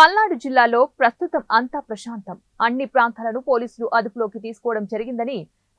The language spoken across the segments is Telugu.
పల్నాడు జిల్లాలో ప్రస్తుతం అంతా ప్రశాంతం. అన్ని ప్రాంతాలను పోలీసులు అదుపులోకి తీసుకోవడం జరిగిందని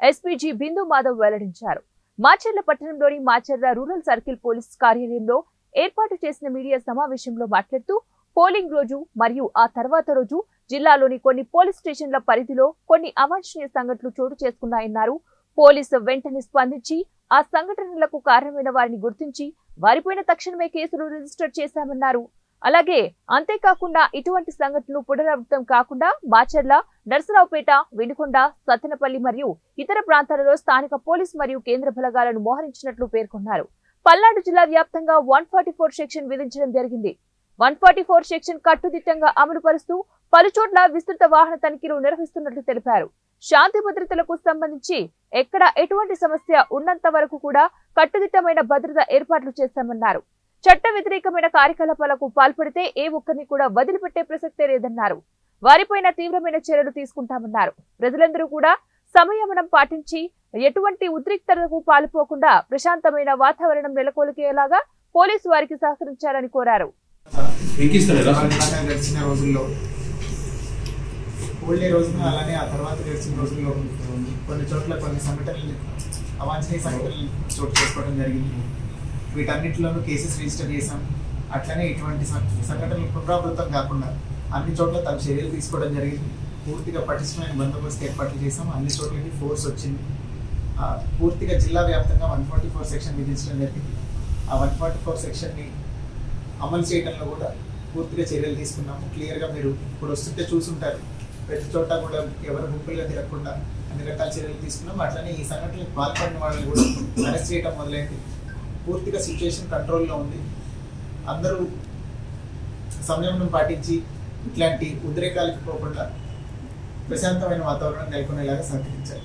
ఎస్పీజీ బిందు మాధవ్ వెల్లడించారు. మాచర్ల పట్టణంలోని మాచర్ల రూరల్ సర్కిల్ పోలీస్ కార్యాలయంలో ఏర్పాటు చేసిన మీడియా సమావేశంలో మాట్లాడుతూ పోలింగ్ రోజు మరియు ఆ తర్వాత రోజు జిల్లాలోని కొన్ని పోలీస్ స్టేషన్ల పరిధిలో కొన్ని అవాంఛనీయ సంఘటనలు చోటు చేసుకున్నాయన్నారు. పోలీసు వెంటనే స్పందించి ఆ సంఘటనలకు కారణమైన వారిని గుర్తించి వారిపైన తక్షణమే కేసులు రిజిస్టర్ చేశామన్నారు. అలాగే అంతేకాకుండా ఇటువంటి సంఘటనలు పునరావృతం కాకుండా మాచర్ల, నర్సరావుపేట, వినుకొండ, సత్తెనపల్లి మరియు ఇతర ప్రాంతాలలో స్థానిక పోలీస్ మరియు కేంద్ర బలగాలను మోహరించినట్లు పేర్కొన్నారు. పల్నాడు జిల్లా వ్యాప్తంగా 144 సెక్షన్ విధించడం జరిగింది. 144 సెక్షన్ కట్టుదిట్టంగా అమలు పరుస్తూ పలుచోట్ల విస్తృత వాహన తనిఖీలు నిర్వహిస్తున్నట్లు తెలిపారు. శాంతి భద్రతలకు సంబంధించి ఎక్కడ ఎటువంటి సమస్య ఉన్నంత వరకు కూడా కట్టుదిట్టమైన భద్రత ఏర్పాట్లు చేస్తామన్నారు. చట్ట వ్యతిరేకమైన కార్యకలాపాలకు పాల్పడితే ఏ ఒక్కరిని కూడా వదిలిపెట్టే ప్రసక్తే లేదన్నారు. వారిపైన తీవ్రమైన చర్యలు తీసుకుంటామన్నారు. ప్రజలందరూ కూడా సంయమనం పాటించి ఎటువంటి ఉద్రిక్తతకు పాల్పోకుండా ప్రశాంతమైన వాతావరణం నెలకొల్పేలాగా పోలీసు వారికి సహకరించాలని కోరారు. అలానే ఆ తర్వాత గడిచిన రోజుల్లో కొన్ని చోట్ల కొన్ని సంఘటనలు అవాంఛనీయ సంఘటనలు చోటు చేసుకోవడం జరిగింది. వీటన్నిటిలోనూ కేసెస్ రిజిస్టర్ చేశాం. అట్లనే ఇటువంటి సంఘటనలు పునరావృతం కాకుండా అన్ని చోట్ల తగు చర్యలు తీసుకోవడం జరిగింది. పూర్తిగా పటిష్టమైన బందోబస్తు ఏర్పాట్లు చేశాం. అన్ని చోట్లకి ఫోర్స్ వచ్చింది. పూర్తిగా జిల్లా వ్యాప్తంగా 144 సెక్షన్ విధించడం జరిగింది. ఆ 144 సెక్షన్ని అమలు చేయడంలో కూడా పూర్తిగా చర్యలు తీసుకున్నాము. క్లియర్గా మీరు ఇప్పుడు వస్తుంటే చూసుంటారు. ప్రతి చోట కూడా ఎవరు గుంపులుగా తిరగకుండా అన్ని రకాల చర్యలు తీసుకున్నాం. అట్లనే ఈ సంఘటనలకు పాల్పడిన వాళ్ళని కూడా అరెస్ట్ చేయడం మొదలైంది. పూర్తిగా సిచ్యువేషన్ కంట్రోల్లో ఉంది. అందరూ సంయమనం పాటించి ఇట్లాంటి ఉద్రేకాలకు పోకుండా ప్రశాంతమైన వాతావరణం నెలకొనేలాగా సహకరించారు.